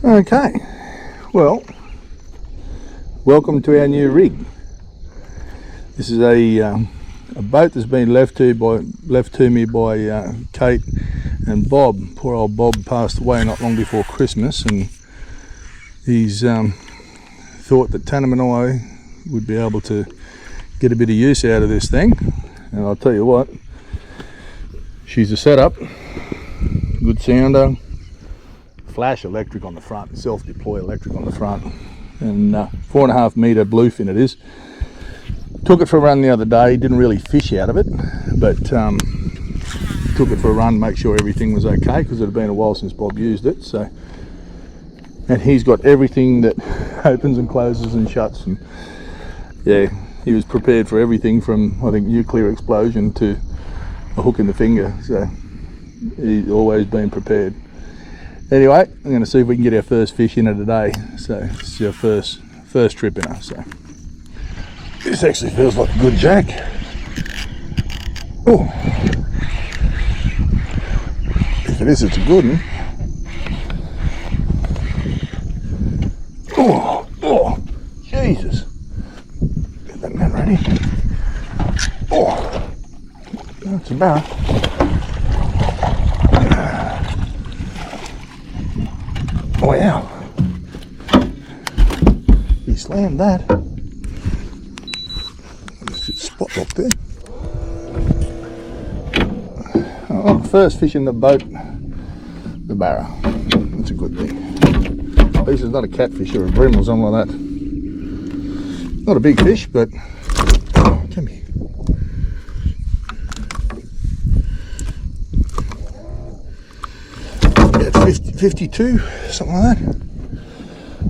Okay, well, welcome to our new rig. This is a boat that's been left to me by Kate and Bob. Poor old Bob passed away not long before Christmas, and he's thought that Tannen and I would be able to get a bit of use out of this thing. And I'll tell you what, she's a setup, good sounder, flash electric on the front, self-deploy electric on the front, and 4.5 metre bluefin it is. Took it for a run the other day, didn't really fish out of it, but took it for a run, make sure everything was okay, because it had been a while since Bob used it. So, and he's got everything that opens and closes and shuts, and yeah, he was prepared for everything from, I think, nuclear explosion to a hook in the finger. So he's always been prepared. Anyway, I'm going to see if we can get our first fish in her today. So this is our first trip in her. So this actually feels like a good jack. Oh, if it is, it's a good one. Oh, Jesus! Get that man ready. Oh, that's a barra. Wow, he slammed that. Just spot lock there. Oh, first fish in the boat, the barra. That's a good thing. At least it's not a catfish or a bream or something like that. Not a big fish, but come here. About 52, something like that.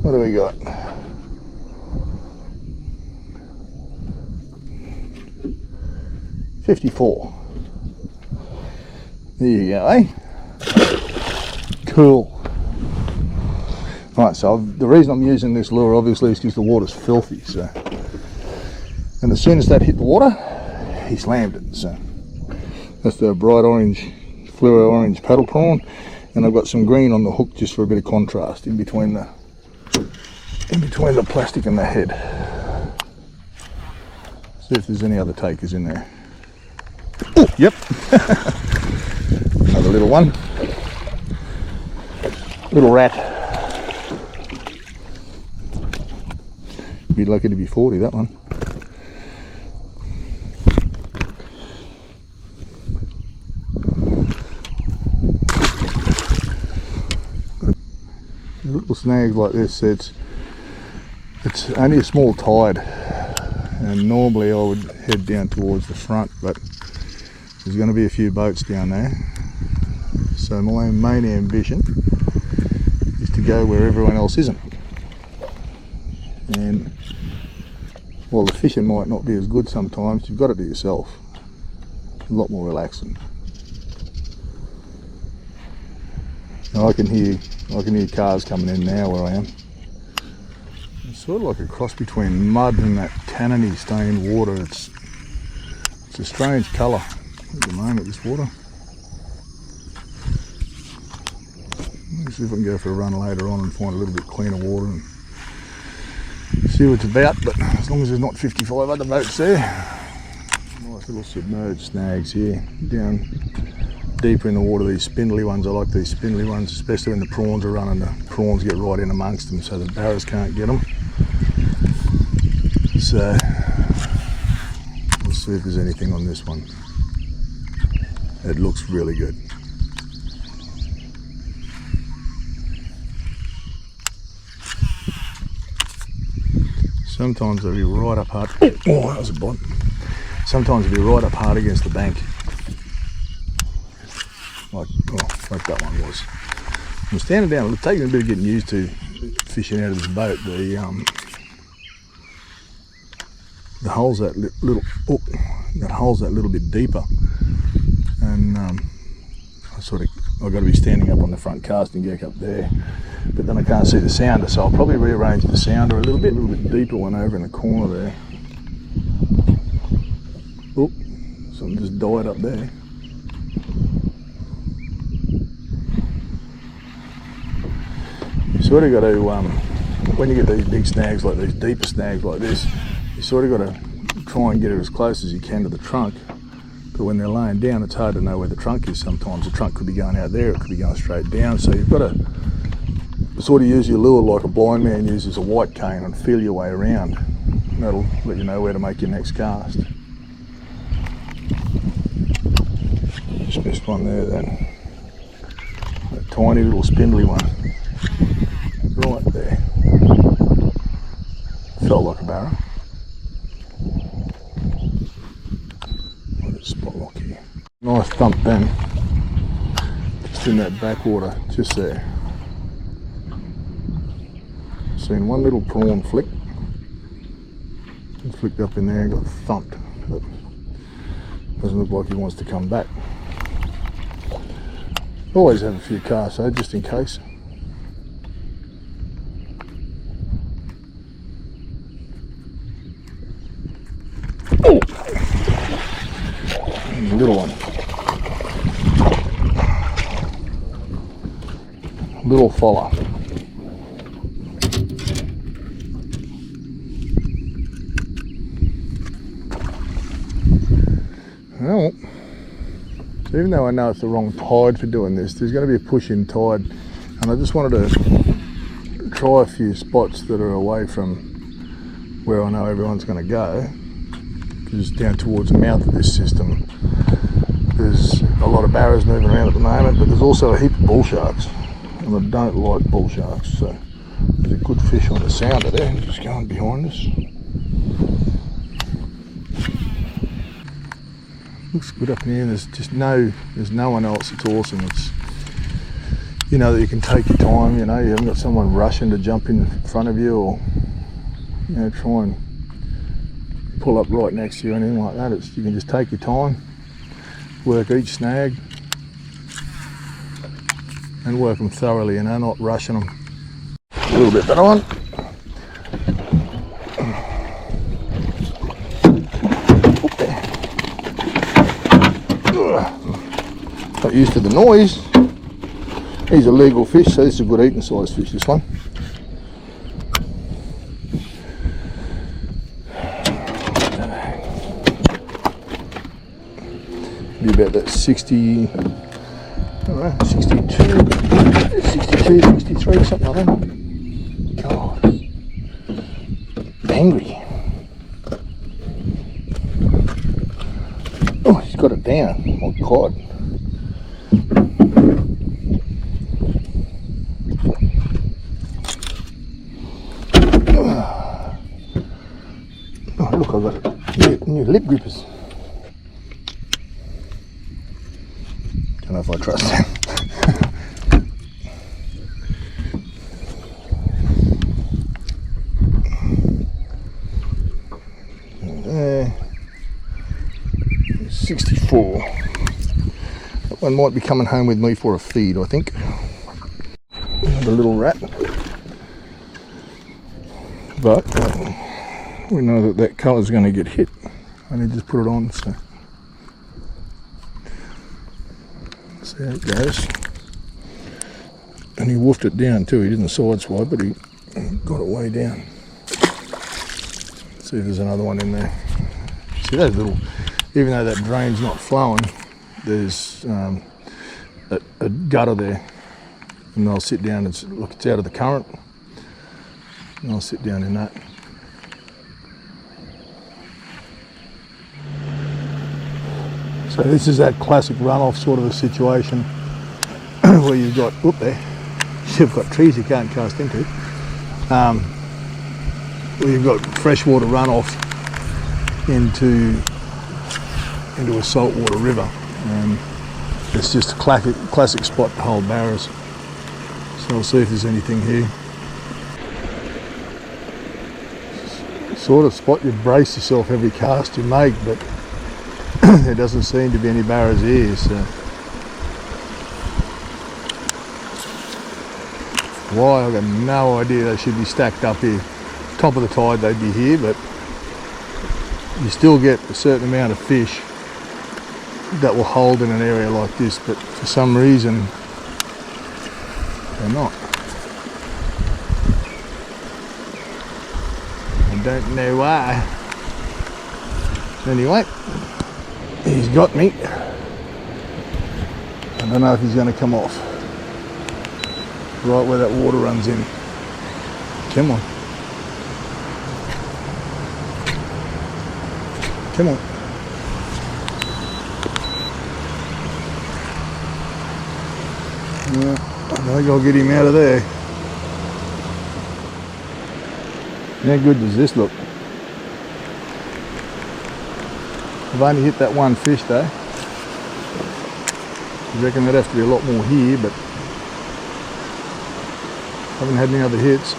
What do we got? $54. There you go, eh? Cool. Right, so the reason I'm using this lure obviously is because the water's filthy. So, and as soon as that hit the water, he slammed it. So that's the bright orange, fluoro orange paddle prawn, and I've got some green on the hook just for a bit of contrast in between the plastic and the head. See if there's any other takers in there. Oh, yep. Another little one. Little rat. Be lucky to be 40, that one. Little snags like this, it's only a small tide, and normally I would head down towards the front, but there's going to be a few boats down there, so my main ambition is to go where everyone else isn't. And while the fishing might not be as good sometimes, you've got to do yourself. A lot more relaxing. Now I can hear cars coming in now where I am. It's sort of like a cross between mud and that tanniny stained water. It's a strange colour at the moment, this water. Let's see if I can go for a run later on and find a little bit cleaner water and see what it's about, but as long as there's not 55 other boats there. Nice little submerged snags here, down deeper in the water, these spindly ones. I like these spindly ones, especially when the prawns are running. The prawns get right in amongst them so the barras can't get them. So we'll see if there's anything on this one. It looks really good. Sometimes they'll be right up hard. Oh, that was a bite. Sometimes they'll be right up hard against the bank. Like that one was. I'm standing down, it's taking a bit of getting used to fishing out of this boat. The hole's that little bit deeper, and I've got to be standing up on the front casting deck up there, but then I can't see the sounder, so I'll probably rearrange the sounder a little bit deeper one over in the corner there. Oh, something just died up there. You sort of got to, when you get these big snags like these, deeper snags like this, you sort of got to try and get it as close as you can to the trunk. But when they're laying down, it's hard to know where the trunk is sometimes. The trunk could be going out there, it could be going straight down. So you've got to sort of use your lure like a blind man uses a white cane and feel your way around. And that'll let you know where to make your next cast. Just missed one there then. A tiny little spindly one. Right there. Felt like a barra. Spot lock here. Nice thump then. Just in that backwater, just there. Seen one little prawn flick. He flicked up in there and got thumped. But doesn't look like he wants to come back. Always have a few casts though, just in case. Oh! Little one. Little fella. Well, even though I know it's the wrong tide for doing this, there's going to be a push-in tide, and I just wanted to try a few spots that are away from where I know everyone's going to go. Just down towards the mouth of this system, there's a lot of barras moving around at the moment, but there's also a heap of bull sharks, and I don't like bull sharks, so there's a good fish on the sounder there, just going behind us. Looks good up in here. There's no one else. It's awesome. It's, you know, that you can take your time, you know, you haven't got someone rushing to jump in front of you, or, you know, try and pull up right next to you or anything like that. You can just take your time, work each snag and work them thoroughly, you know, not rushing them. A little bit better one. Not used to the noise. He's a legal fish, so this is a good eating size fish, this one. Be about that 60, I don't know, 62, 63, something like that. God, angry. Oh, he's got it down. Oh God. Oh look, I've got new lip grippers. Don't know if I trust them. There. 64. That one might be coming home with me for a feed, I think. Another little rat. But we know that that colour's going to get hit. I need to just put it on, so see how it goes. And he woofed it down too. He didn't sideswipe, but he got it way down. Let's see if there's another one in there. See those little, even though that drain's not flowing, there's a gutter there. And I'll sit down and look, it's out of the current. And I'll sit down in that. So this is that classic runoff sort of a situation where you've got, whoop there, you've got trees you can't cast into, where you've got freshwater runoff into a saltwater river. It's just a classic spot to hold barras. So I'll see if there's anything here. Sort of spot you brace yourself every cast you make, but there doesn't seem to be any barras here, so why, I've got no idea. They should be stacked up here. Top of the tide they'd be here, but you still get a certain amount of fish that will hold in an area like this, but for some reason they're not. I don't know why. Anyway, he's got me. I don't know if he's going to come off. Right where that water runs in. Come on. Come on. Yeah, I think I'll get him out of there. How good does this look? I've only hit that one fish though. I reckon there'd have to be a lot more here, but haven't had any other hits.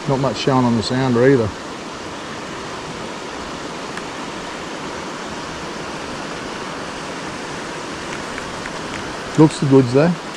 Not much showing on the sounder either. Looks the goods though.